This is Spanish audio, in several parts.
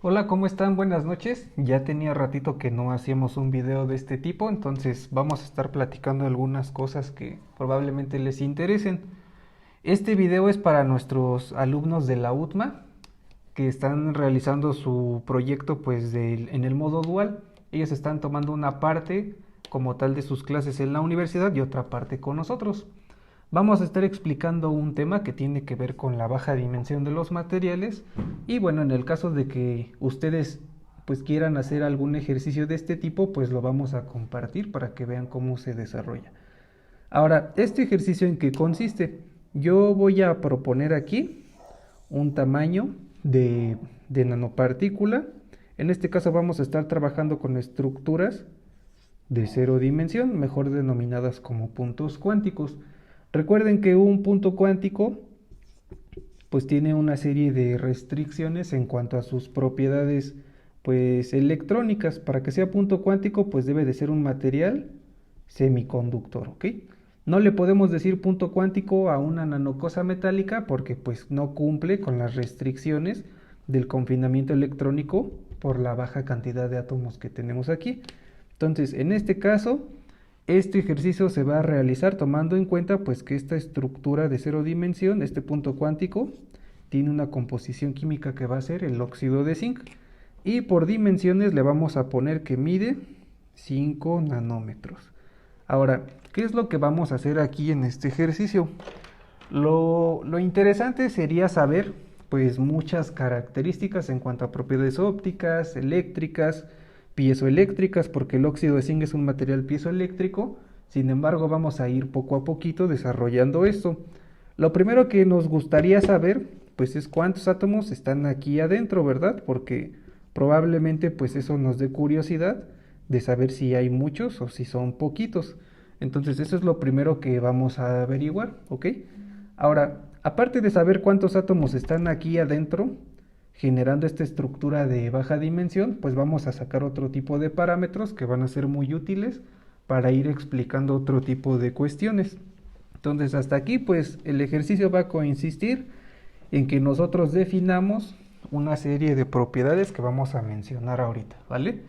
Hola, ¿cómo están? Buenas noches. Ya tenía ratito que no hacíamos un video de este tipo, entonces vamos a estar platicando algunas cosas que probablemente les interesen. Este video es para nuestros alumnos de la UTMA que están realizando su proyecto en el modo dual. Ellos están tomando una parte como tal de sus clases en la universidad y otra parte con nosotros. Vamos a estar explicando un tema que tiene que ver con la baja dimensión de los materiales y bueno, en el caso de que ustedes pues quieran hacer algún ejercicio de este tipo, pues lo vamos a compartir para que vean cómo se desarrolla. Ahora, ¿este ejercicio en qué consiste? Yo voy a proponer aquí un tamaño de nanopartícula. En este caso vamos a estar trabajando con estructuras de cero dimensión, mejor denominadas como puntos cuánticos. Recuerden que un punto cuántico pues tiene una serie de restricciones en cuanto a sus propiedades pues electrónicas. Para que sea punto cuántico pues debe de ser un material semiconductor, ¿ok? No le podemos decir punto cuántico a una nanocosa metálica porque pues no cumple con las restricciones del confinamiento electrónico por la baja cantidad de átomos que tenemos aquí. Entonces, en este caso, este ejercicio se va a realizar tomando en cuenta pues que esta estructura de cero dimensión, este punto cuántico, tiene una composición química que va a ser el óxido de zinc. Y por dimensiones le vamos a poner que mide 5 nanómetros. Ahora, ¿qué es lo que vamos a hacer aquí en este ejercicio? Lo interesante sería saber pues muchas características en cuanto a propiedades ópticas, eléctricas, piezoeléctricas, porque el óxido de zinc es un material piezoeléctrico. Sin embargo, vamos a ir poco a poquito desarrollando esto. Lo primero que nos gustaría saber pues es cuántos átomos están aquí adentro, ¿verdad? Porque probablemente pues eso nos dé curiosidad de saber si hay muchos o si son poquitos. Entonces eso es lo primero que vamos a averiguar, ¿ok? Ahora, aparte de saber cuántos átomos están aquí adentro, generando esta estructura de baja dimensión, pues vamos a sacar otro tipo de parámetros que van a ser muy útiles para ir explicando otro tipo de cuestiones. Entonces hasta aquí pues el ejercicio va a consistir en que nosotros definamos una serie de propiedades que vamos a mencionar ahorita, ¿vale?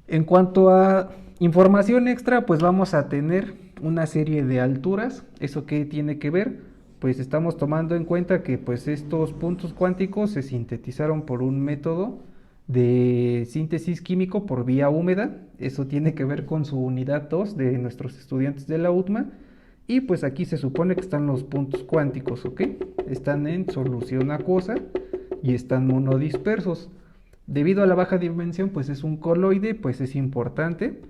En cuanto a información extra, pues vamos a tener una serie de alturas. ¿Eso qué tiene que ver? Pues estamos tomando en cuenta que pues estos puntos cuánticos se sintetizaron por un método de síntesis químico por vía húmeda. Eso tiene que ver con su unidad 2 de nuestros estudiantes de la UTMA. Y pues aquí se supone que están los puntos cuánticos, ¿ok? Están en solución acuosa y están monodispersos. Debido a la baja dimensión, pues es un coloide, pues es importante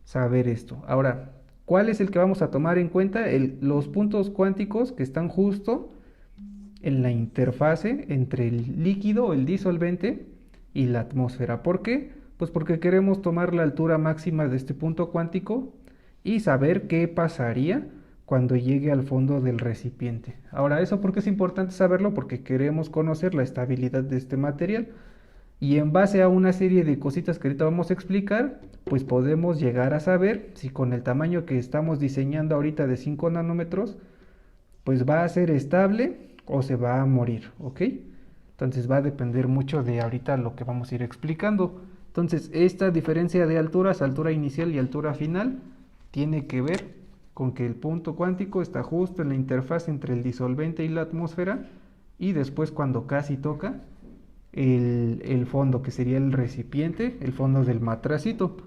saber esto. Ahora, ¿cuál es el que vamos a tomar en cuenta? Los puntos cuánticos que están justo en la interfase entre el líquido, el disolvente y la atmósfera. ¿Por qué? Pues porque queremos tomar la altura máxima de este punto cuántico y saber qué pasaría cuando llegue al fondo del recipiente. Ahora, ¿eso por qué es importante saberlo? Porque queremos conocer la estabilidad de este material. Y en base a una serie de cositas que ahorita vamos a explicar, pues podemos llegar a saber si con el tamaño que estamos diseñando ahorita de 5 nanómetros, pues va a ser estable o se va a morir, ¿ok? Entonces va a depender mucho de ahorita lo que vamos a ir explicando. Entonces esta diferencia de alturas, altura inicial y altura final, tiene que ver con que el punto cuántico está justo en la interfaz entre el disolvente y la atmósfera y después cuando casi toca el fondo, que sería el recipiente, el fondo del matracito.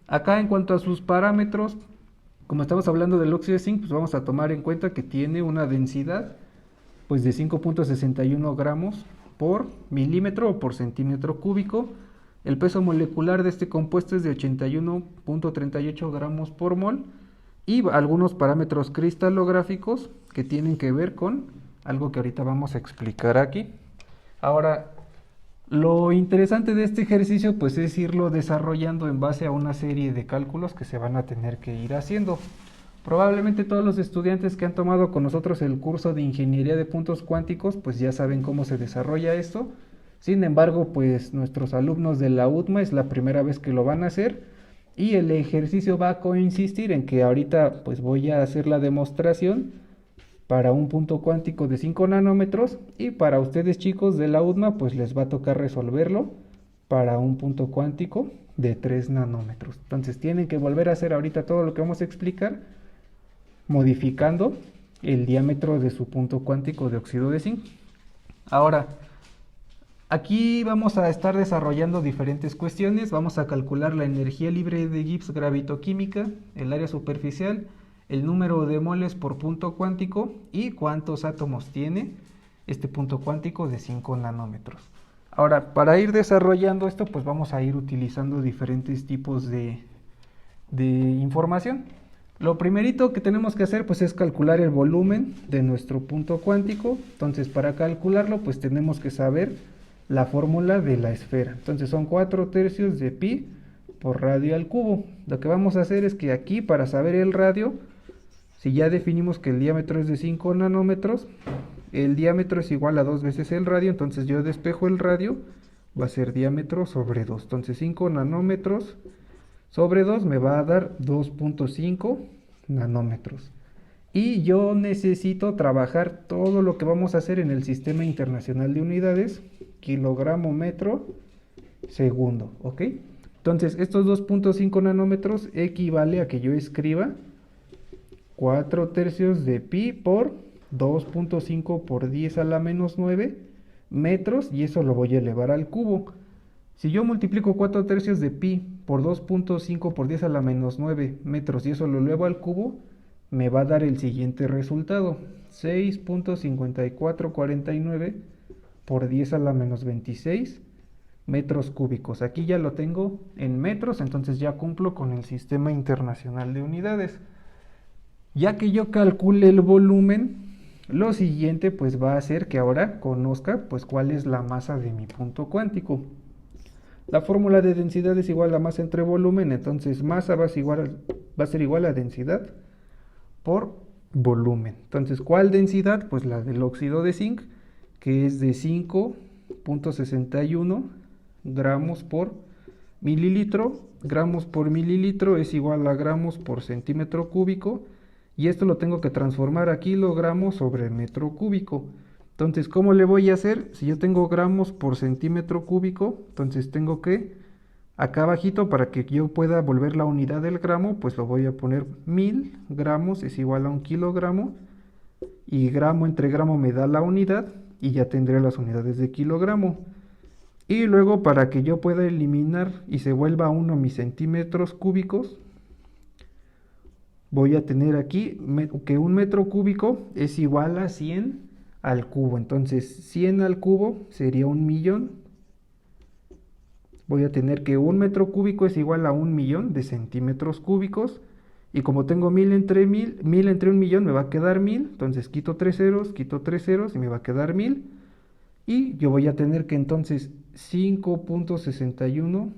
Acá en cuanto a sus parámetros, como estamos hablando del óxido de zinc, pues vamos a tomar en cuenta que tiene una densidad pues de 5.61 gramos por milímetro o por centímetro cúbico. El peso molecular de este compuesto es de 81.38 gramos por mol y algunos parámetros cristalográficos que tienen que ver con algo que ahorita vamos a explicar aquí. Ahora, lo interesante de este ejercicio pues es irlo desarrollando en base a una serie de cálculos que se van a tener que ir haciendo. Probablemente todos los estudiantes que han tomado con nosotros el curso de ingeniería de puntos cuánticos pues ya saben cómo se desarrolla esto. Sin embargo, pues nuestros alumnos de la UTMA es la primera vez que lo van a hacer y el ejercicio va a consistir en que ahorita pues voy a hacer la demostración para un punto cuántico de 5 nanómetros, y para ustedes chicos de la UDMA pues les va a tocar resolverlo para un punto cuántico de 3 nanómetros. Entonces tienen que volver a hacer ahorita todo lo que vamos a explicar, modificando el diámetro de su punto cuántico de óxido de zinc. Ahora, aquí vamos a estar desarrollando diferentes cuestiones. Vamos a calcular la energía libre de Gibbs gravitoquímica, el área superficial, el número de moles por punto cuántico y cuántos átomos tiene este punto cuántico de 5 nanómetros. Ahora, para ir desarrollando esto, pues vamos a ir utilizando diferentes tipos de información. Lo primerito que tenemos que hacer pues es calcular el volumen de nuestro punto cuántico. Entonces, para calcularlo pues tenemos que saber la fórmula de la esfera. Entonces son 4/3 de pi por radio al cubo. Lo que vamos a hacer es que aquí, para saber el radio, si ya definimos que el diámetro es de 5 nanómetros, el diámetro es igual a 2 veces el radio, entonces yo despejo el radio, va a ser diámetro sobre 2. Entonces 5 nanómetros sobre 2 me va a dar 2.5 nanómetros. Y yo necesito trabajar todo lo que vamos a hacer en el Sistema Internacional de Unidades, kilogramo metro segundo, ¿ok? Entonces estos 2.5 nanómetros equivale a que yo escriba 4/3 de pi por 2.5 por 10 a la menos 9 metros, y eso lo voy a elevar al cubo. Si yo multiplico 4/3 de pi por 2.5 por 10 a la menos 9 metros y eso lo elevo al cubo, me va a dar el siguiente resultado: 6.5449 por 10 a la menos 26 metros cúbicos. Aquí ya lo tengo en metros, entonces ya cumplo con el Sistema Internacional de Unidades. Ya que yo calcule el volumen, lo siguiente pues va a ser que ahora conozca pues cuál es la masa de mi punto cuántico. La fórmula de densidad es igual a masa entre volumen, entonces masa va a ser igual a densidad por volumen. Entonces, ¿cuál densidad? Pues la del óxido de zinc, que es de 5.61 gramos por mililitro. Gramos por mililitro es igual a gramos por centímetro cúbico, y esto lo tengo que transformar a kilogramos sobre metro cúbico. Entonces, ¿cómo le voy a hacer? Si yo tengo gramos por centímetro cúbico, entonces tengo que, acá abajito, para que yo pueda volver la unidad del gramo, pues lo voy a poner 1000 gramos es igual a 1 kilogramo, y gramo entre gramo me da la unidad, y ya tendré las unidades de kilogramo. Y luego, para que yo pueda eliminar y se vuelva 1 mis centímetros cúbicos, voy a tener aquí que un metro cúbico es igual a 100 al cubo. Entonces 100 al cubo sería 1.000.000. Voy a tener que un metro cúbico es igual a 1.000.000 de centímetros cúbicos. Y como tengo 1000 entre 1000, 1000 entre 1.000.000 me va a quedar 1000. Entonces quito 3 ceros y me va a quedar 1000. Y yo voy a tener que entonces 5.61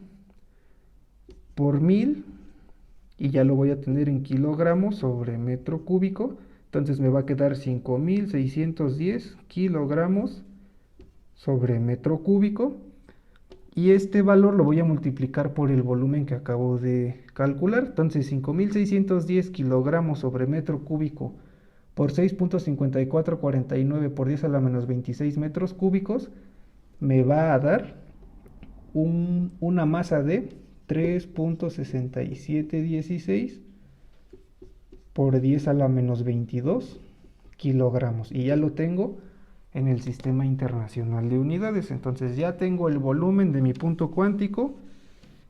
por 1000. Y ya lo voy a tener en kilogramos sobre metro cúbico. Entonces me va a quedar 5.610 kilogramos sobre metro cúbico. Y este valor lo voy a multiplicar por el volumen que acabo de calcular. Entonces 5.610 kilogramos sobre metro cúbico por 6.5449 por 10 a la menos 26 metros cúbicos me va a dar una masa de 3.6716 por 10 a la menos 22 kilogramos. Y ya lo tengo en el Sistema Internacional de Unidades. Entonces ya tengo el volumen de mi punto cuántico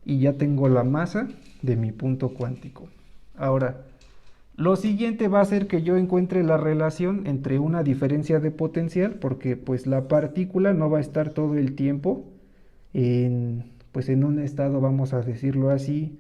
y ya tengo la masa de mi punto cuántico. Ahora, lo siguiente va a ser que yo encuentre la relación entre una diferencia de potencial, porque pues la partícula no va a estar todo el tiempo en un estado, vamos a decirlo así,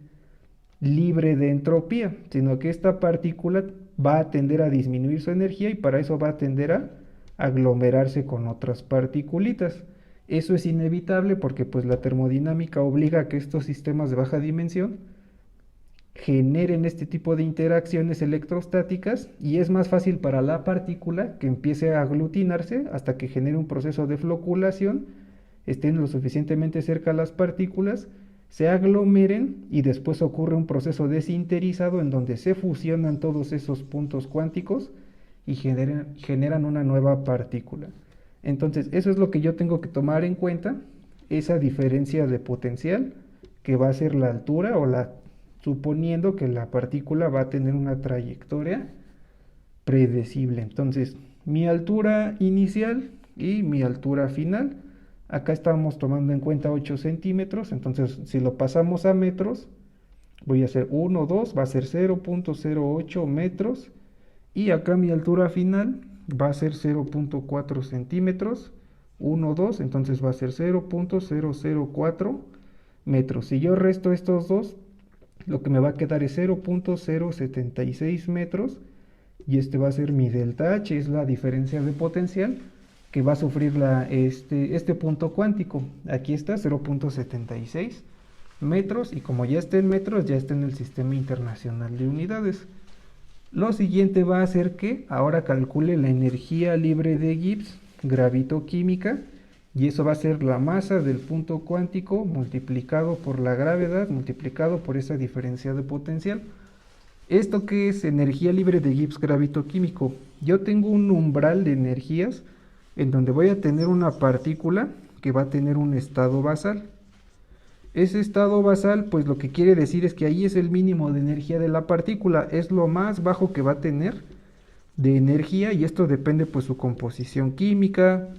libre de entropía, sino que esta partícula va a tender a disminuir su energía y para eso va a tender a aglomerarse con otras particulitas. Eso es inevitable porque pues la termodinámica obliga a que estos sistemas de baja dimensión generen este tipo de interacciones electrostáticas, y es más fácil para la partícula que empiece a aglutinarse hasta que genere un proceso de floculación, estén lo suficientemente cerca las partículas, se aglomeren y después ocurre un proceso desinterizado en donde se fusionan todos esos puntos cuánticos y generan una nueva partícula. Entonces, eso es lo que yo tengo que tomar en cuenta, esa diferencia de potencial que va a ser la altura suponiendo que la partícula va a tener una trayectoria predecible. Entonces, mi altura inicial y mi altura final, acá estamos tomando en cuenta 8 centímetros, entonces si lo pasamos a metros, voy a hacer 1, 2, va a ser 0.08 metros, y acá mi altura final va a ser 0.4 centímetros, 1, 2, entonces va a ser 0.004 metros. Si yo resto estos dos, lo que me va a quedar es 0.076 metros, y este va a ser mi delta H, es la diferencia de potencial que va a sufrir este punto cuántico. Aquí está 0.76 metros, y como ya está en metros, ya está en el Sistema Internacional de Unidades. Lo siguiente va a ser que ahora calcule la energía libre de Gibbs gravitoquímica, y eso va a ser la masa del punto cuántico multiplicado por la gravedad multiplicado por esa diferencia de potencial. ¿Esto qué es energía libre de Gibbs gravitoquímico? Yo tengo un umbral de energías en donde voy a tener una partícula que va a tener un estado basal. Ese estado basal, pues lo que quiere decir es que ahí es el mínimo de energía de la partícula, es lo más bajo que va a tener de energía, y esto depende pues su composición química,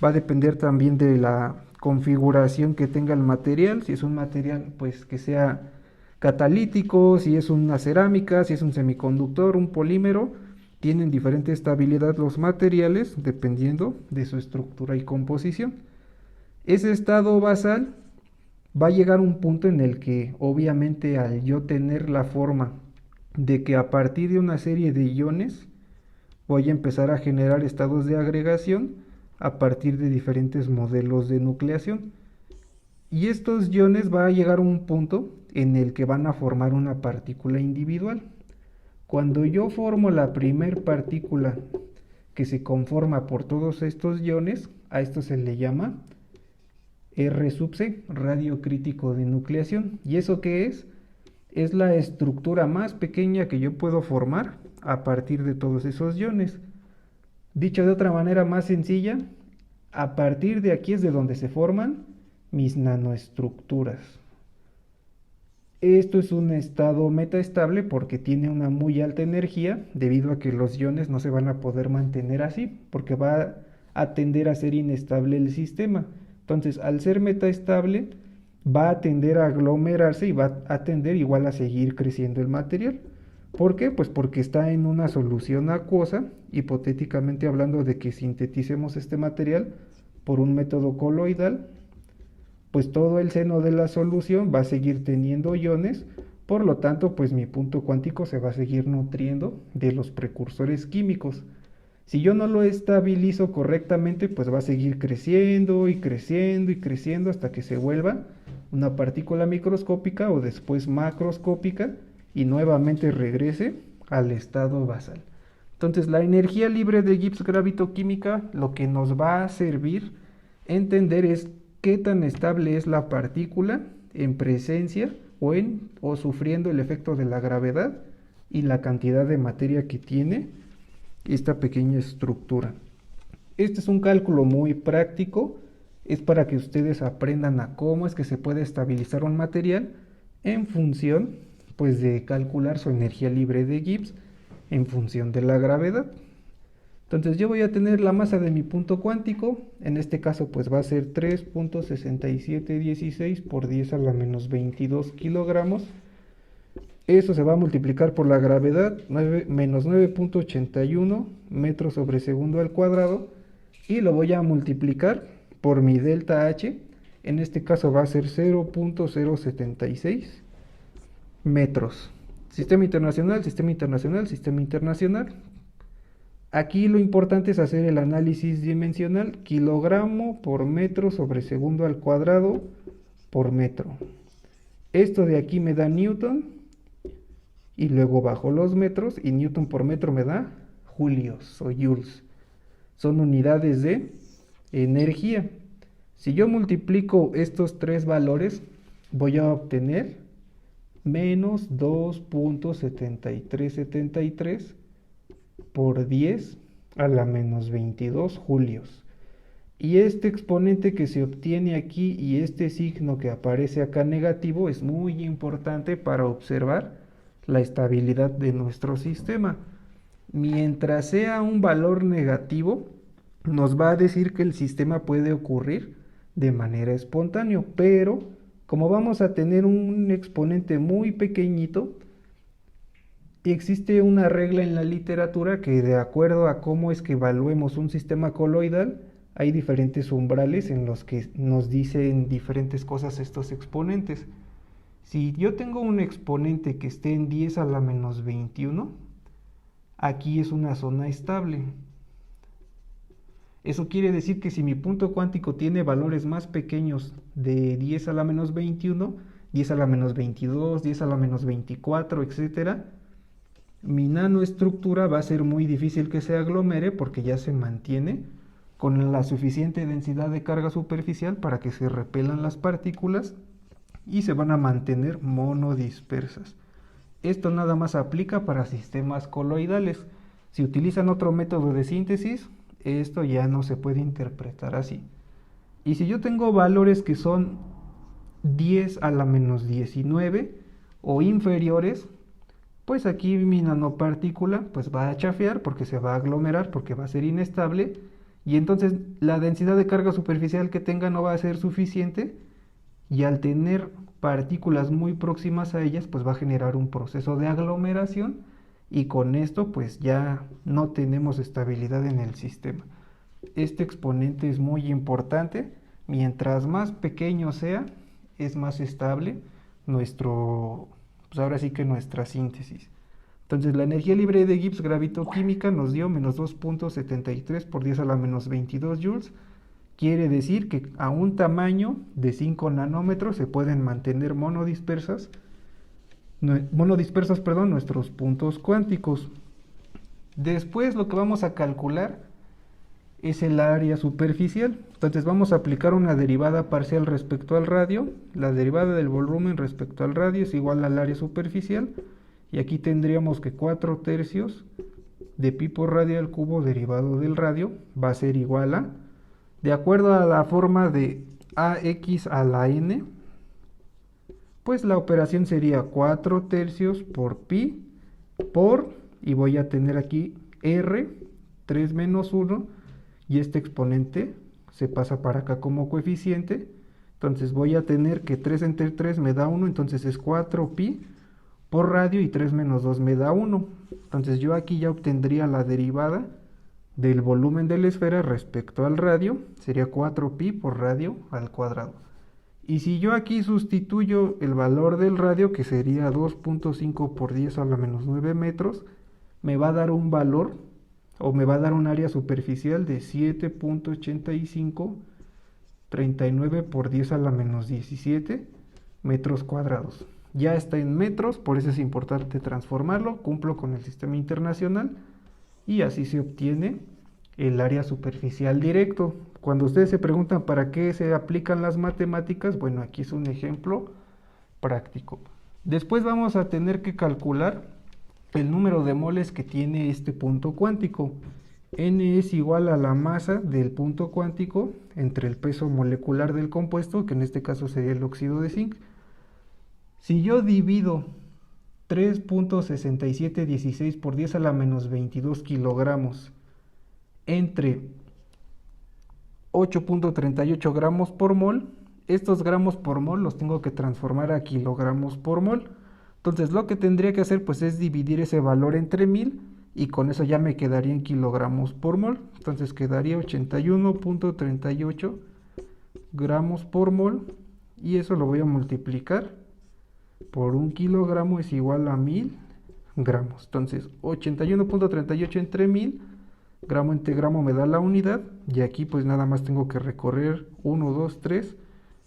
va a depender también de la configuración que tenga el material, si es un material pues que sea catalítico, si es una cerámica, si es un semiconductor, un polímero, tienen diferente estabilidad los materiales dependiendo de su estructura y composición. Ese estado basal va a llegar a un punto en el que obviamente al yo tener la forma de que a partir de una serie de iones voy a empezar a generar estados de agregación a partir de diferentes modelos de nucleación. Y estos iones va a llegar a un punto en el que van a formar una partícula individual. Cuando yo formo la primer partícula que se conforma por todos estos iones, a esto se le llama R sub C, radio crítico de nucleación. ¿Y eso qué es? Es la estructura más pequeña que yo puedo formar a partir de todos esos iones. Dicho de otra manera más sencilla, a partir de aquí es de donde se forman mis nanoestructuras. Esto es un estado metaestable porque tiene una muy alta energía, debido a que los iones no se van a poder mantener así, porque va a tender a ser inestable el sistema. Entonces, al ser metaestable, va a tender a aglomerarse y va a tender igual a seguir creciendo el material. ¿Por qué? Pues porque está en una solución acuosa, hipotéticamente hablando de que sinteticemos este material por un método coloidal, pues todo el seno de la solución va a seguir teniendo iones, por lo tanto, pues mi punto cuántico se va a seguir nutriendo de los precursores químicos. Si yo no lo estabilizo correctamente, pues va a seguir creciendo y creciendo y creciendo hasta que se vuelva una partícula microscópica o después macroscópica y nuevamente regrese al estado basal. Entonces, la energía libre de Gibbs gravitoquímica lo que nos va a servir entender es qué tan estable es la partícula en presencia o sufriendo el efecto de la gravedad y la cantidad de materia que tiene esta pequeña estructura. Este es un cálculo muy práctico, es para que ustedes aprendan a cómo es que se puede estabilizar un material en función pues de calcular su energía libre de Gibbs en función de la gravedad. Entonces yo voy a tener la masa de mi punto cuántico, en este caso pues va a ser 3.6716 por 10 a la menos 22 kilogramos. Eso se va a multiplicar por la gravedad, menos 9.81 metros sobre segundo al cuadrado, y lo voy a multiplicar por mi delta H, en este caso va a ser 0.076 metros. Sistema internacional, sistema internacional, sistema internacional. Aquí lo importante es hacer el análisis dimensional, kilogramo por metro sobre segundo al cuadrado por metro. Esto de aquí me da newton, y luego bajo los metros, y newton por metro me da julios o joules. Son unidades de energía. Si yo multiplico estos tres valores, voy a obtener menos 2.7373 por 10 a la menos 22 julios. Y este exponente que se obtiene aquí y este signo que aparece acá negativo es muy importante para observar la estabilidad de nuestro sistema. Mientras sea un valor negativo, nos va a decir que el sistema puede ocurrir de manera espontánea, pero como vamos a tener un exponente muy pequeñito, existe una regla en la literatura que, de acuerdo a cómo es que evaluemos un sistema coloidal, hay diferentes umbrales en los que nos dicen diferentes cosas estos exponentes. Si yo tengo un exponente que esté en 10 a la menos 21, aquí es una zona estable. Eso quiere decir que si mi punto cuántico tiene valores más pequeños de 10 a la menos 21, 10 a la menos 22, 10 a la menos 24, etc., mi nanoestructura va a ser muy difícil que se aglomere porque ya se mantiene con la suficiente densidad de carga superficial para que se repelan las partículas y se van a mantener monodispersas. Esto nada más aplica para sistemas coloidales. Si utilizan otro método de síntesis, esto ya no se puede interpretar así. Y si yo tengo valores que son 10 a la menos 19 o inferiores, pues aquí mi nanopartícula pues va a chafear porque se va a aglomerar, porque va a ser inestable, y entonces la densidad de carga superficial que tenga no va a ser suficiente, y al tener partículas muy próximas a ellas pues va a generar un proceso de aglomeración, y con esto pues ya no tenemos estabilidad en el sistema. Este exponente es muy importante. Mientras más pequeño sea, es más estable pues ahora sí que nuestra síntesis. Entonces la energía libre de Gibbs gravitoquímica nos dio menos 2.73 por 10 a la menos 22 joules. Quiere decir que a un tamaño de 5 nanómetros se pueden mantener monodispersos, nuestros puntos cuánticos. Después lo que vamos a calcular es el área superficial. Entonces vamos a aplicar una derivada parcial respecto al radio. La derivada del volumen respecto al radio es igual al área superficial. Y aquí tendríamos que 4 tercios de pi por radio al cubo derivado del radio va a ser igual a, de acuerdo a la forma de ax a la n, pues la operación sería 4 tercios por pi por, y voy a tener aquí r, 3 menos 1, y este exponente se pasa para acá como coeficiente. Entonces voy a tener que 3 entre 3 me da 1, entonces es 4 pi por radio, y 3 menos 2 me da 1. Entonces yo aquí ya obtendría la derivada del volumen de la esfera respecto al radio, sería 4 pi por radio al cuadrado. Y si yo aquí sustituyo el valor del radio, que sería 2.5 por 10 a la menos 9 metros, me va a dar un valor, o me va a dar un área superficial de 7.8539 por 10 a la menos 17 metros cuadrados. Ya está en metros, por eso es importante transformarlo. Cumplo con el sistema internacional y así se obtiene el área superficial directo. Cuando ustedes se preguntan para qué se aplican las matemáticas, bueno, aquí es un ejemplo práctico. Después vamos a tener que calcular el número de moles que tiene este punto cuántico. N es igual a la masa del punto cuántico entre el peso molecular del compuesto, que en este caso sería el óxido de zinc. Si yo divido 3.6716 por 10 a la menos 22 kilogramos entre 8.38 gramos por mol, estos gramos por mol los tengo que transformar a kilogramos por mol. Entonces lo que tendría que hacer pues es dividir ese valor entre 1000, y con eso ya me quedaría en kilogramos por mol. Entonces quedaría 81.38 gramos por mol, y eso lo voy a multiplicar por 1 kilogramo es igual a 1000 gramos. Entonces 81.38 entre 1000, gramo entre gramo me da la unidad, y aquí pues nada más tengo que recorrer 1, 2, 3,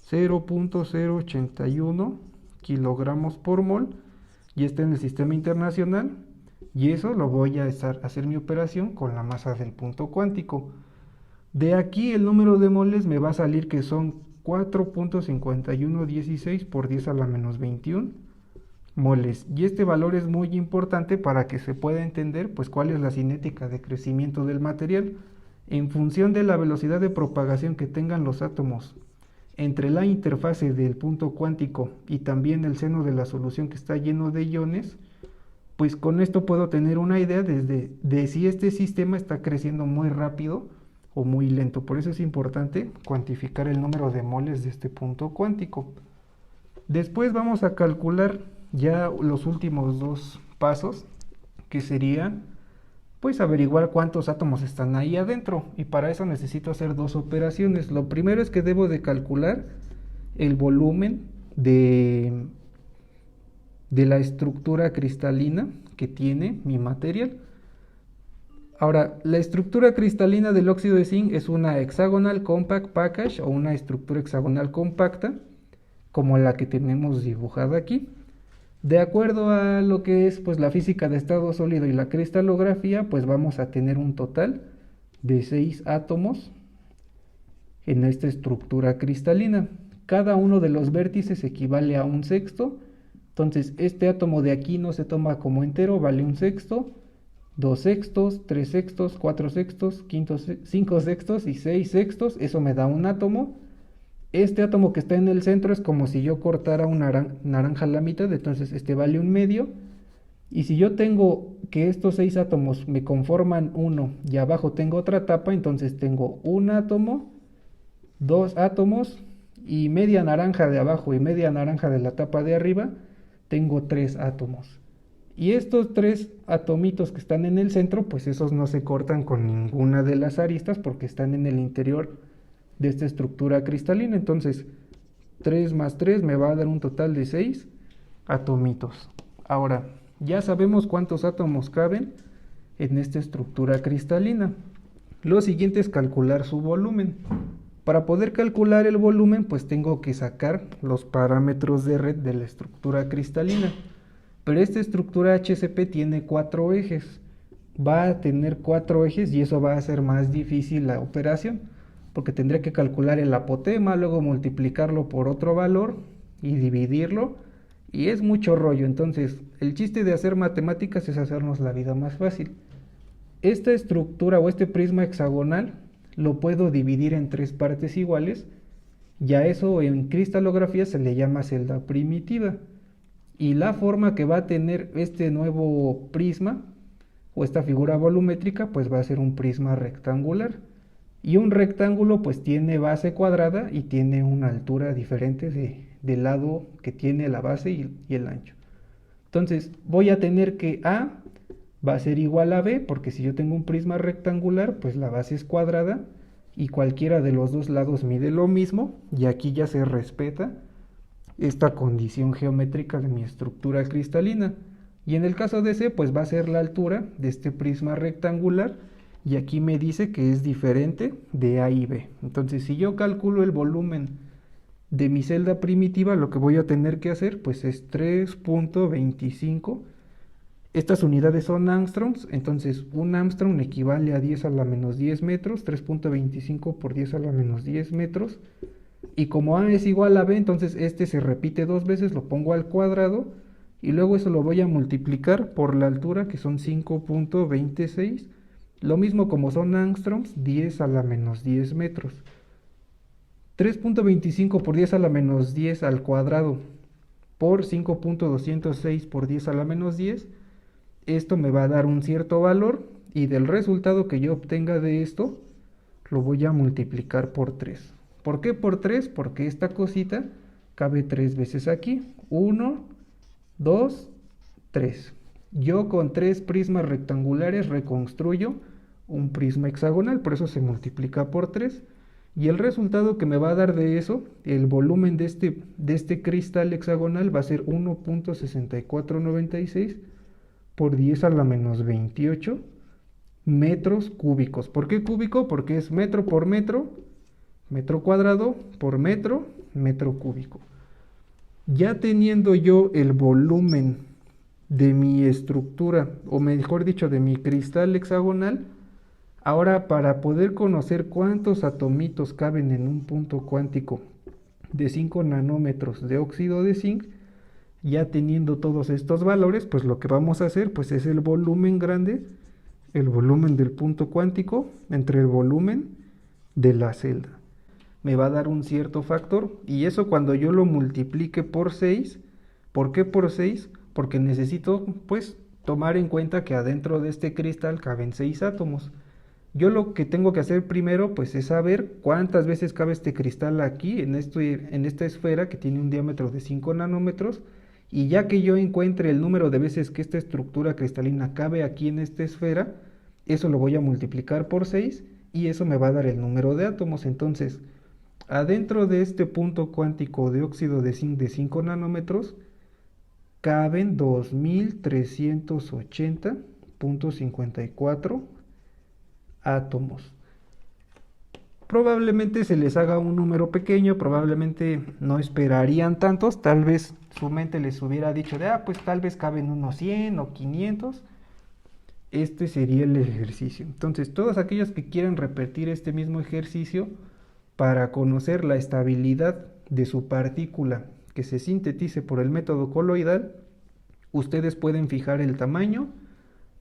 0.081 kilogramos por mol, y está en el sistema internacional, y eso lo voy a hacer mi operación con la masa del punto cuántico. De aquí el número de moles me va a salir que son 4.5116 por 10 a la menos 21. moles. Y este valor es muy importante para que se pueda entender pues cuál es la cinética de crecimiento del material en función de la velocidad de propagación que tengan los átomos entre la interfase del punto cuántico y también el seno de la solución que está lleno de iones. Pues con esto puedo tener una idea de si este sistema está creciendo muy rápido o muy lento. Por eso es importante cuantificar el número de moles de este punto cuántico. Después vamos a calcular ya los últimos dos pasos, que serían pues averiguar cuántos átomos están ahí adentro, y para eso necesito hacer dos operaciones. Lo primero es que debo de calcular el volumen de la estructura cristalina que tiene mi material. Ahora, la estructura cristalina del óxido de zinc es una hexagonal compact package o una estructura hexagonal compacta, como la que tenemos dibujada aquí. De acuerdo a lo que es pues la física de estado sólido y la cristalografía, pues vamos a tener un total de 6 átomos en esta estructura cristalina. Cada uno de los vértices equivale a un sexto. Entonces este átomo de aquí no se toma como entero, vale un sexto, 2 sextos, 3 sextos, 4 sextos, 5 sextos y 6 sextos. Eso me da un átomo. Este átomo que está en el centro es como si yo cortara una naranja a la mitad, entonces este vale un medio. Y si yo tengo que estos 6 átomos me conforman uno y abajo tengo otra tapa, entonces tengo un átomo, 2 átomos y media naranja de abajo y media naranja de la tapa de arriba, tengo 3 átomos. Y estos 3 atomitos que están en el centro, pues esos no se cortan con ninguna de las aristas porque están en el interior de esta estructura cristalina. Entonces 3 más 3 me va a dar un total de 6 atomitos. Ahora ya sabemos cuántos átomos caben en esta estructura cristalina. Lo siguiente es calcular su volumen. Para poder calcular el volumen, pues tengo que sacar los parámetros de red de la estructura cristalina. Pero esta estructura HCP tiene 4 ejes. Va a tener 4 ejes y eso va a hacer más difícil la operación, porque tendré que calcular el apotema, luego multiplicarlo por otro valor y dividirlo, y es mucho rollo. Entonces el chiste de hacer matemáticas es hacernos la vida más fácil. Esta estructura o este prisma hexagonal lo puedo dividir en 3 partes iguales, y a eso en cristalografía se le llama celda primitiva. Y la forma que va a tener este nuevo prisma o esta figura volumétrica pues va a ser un prisma rectangular. Y un rectángulo pues tiene base cuadrada y tiene una altura diferente del lado que tiene la base y el ancho. Entonces voy a tener que A va a ser igual a B, porque si yo tengo un prisma rectangular pues la base es cuadrada y cualquiera de los dos lados mide lo mismo, y aquí ya se respeta esta condición geométrica de mi estructura cristalina. Y en el caso de C pues va a ser la altura de este prisma rectangular, y aquí me dice que es diferente de A y B. Entonces si yo calculo el volumen de mi celda primitiva, lo que voy a tener que hacer pues es 3.25. Estas unidades son angstroms, entonces un angstrom equivale a 10 a la menos 10 metros, 3.25 por 10 a la menos 10 metros. Y como A es igual a B, entonces este se repite 2 veces, lo pongo al cuadrado, y luego eso lo voy a multiplicar por la altura, que son 5.26. Lo mismo como son angstroms, 10 a la menos 10 metros. 3.25 por 10 a la menos 10 al cuadrado por 5.206 por 10 a la menos 10. Esto me va a dar un cierto valor, y del resultado que yo obtenga de esto lo voy a multiplicar por 3. ¿Por qué por 3? Porque esta cosita cabe 3 veces aquí. 1, 2, 3. Yo con 3 prismas rectangulares reconstruyo un prisma hexagonal, por eso se multiplica por 3. Y el resultado que me va a dar de eso, el volumen de este cristal hexagonal, va a ser 1.6496 por 10 a la menos 28 metros cúbicos. ¿Por qué cúbico? Porque es metro por metro, metro cuadrado por metro, metro cúbico. Ya teniendo yo el volumen de mi estructura, o mejor dicho, de mi cristal hexagonal, ahora para poder conocer cuántos atomitos caben en un punto cuántico de 5 nanómetros de óxido de zinc, Ya teniendo todos estos valores, pues lo que vamos a hacer pues es el volumen grande, el volumen del punto cuántico entre el volumen de la celda. Me va a dar un cierto factor y eso cuando yo lo multiplique por 6. ¿Por qué por 6? Porque necesito pues tomar en cuenta que adentro de este cristal caben 6 átomos. Yo lo que tengo que hacer primero pues es saber cuántas veces cabe este cristal aquí en esta esfera que tiene un diámetro de 5 nanómetros, y ya que yo encuentre el número de veces que esta estructura cristalina cabe aquí en esta esfera, eso lo voy a multiplicar por 6 y eso me va a dar el número de átomos. Entonces, adentro de este punto cuántico de óxido de zinc de 5 nanómetros caben 2380.54 átomos. Probablemente se les haga un número pequeño, probablemente no esperarían tantos, tal vez su mente les hubiera dicho de, pues tal vez caben unos 100 o 500. Este sería el ejercicio. Entonces, todos aquellos que quieran repetir este mismo ejercicio para conocer la estabilidad de su partícula que se sintetice por el método coloidal, ustedes pueden fijar el tamaño,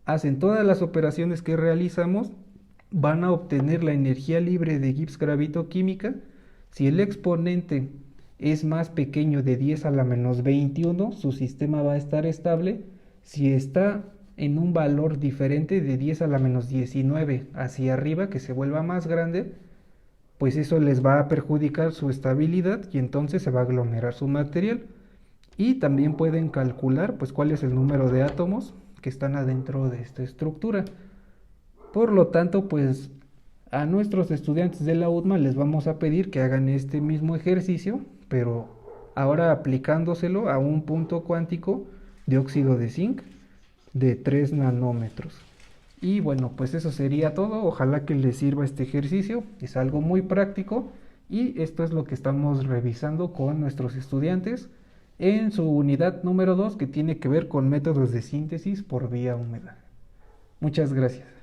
hacen todas las operaciones que realizamos, van a obtener la energía libre de Gibbs gravitoquímica. Si el exponente es más pequeño de 10 a la menos 21, su sistema va a estar estable. Si está en un valor diferente de 10 a la menos 19 hacia arriba, que se vuelva más grande, pues eso les va a perjudicar su estabilidad y entonces se va a aglomerar su material. Y también pueden calcular pues cuál es el número de átomos que están adentro de esta estructura. Por lo tanto, pues a nuestros estudiantes de la UDMA les vamos a pedir que hagan este mismo ejercicio, pero ahora aplicándoselo a un punto cuántico de óxido de zinc de 3 nanómetros. Y bueno, pues eso sería todo. Ojalá que les sirva este ejercicio. Es algo muy práctico y esto es lo que estamos revisando con nuestros estudiantes en su unidad número 2, que tiene que ver con métodos de síntesis por vía húmeda. Muchas gracias.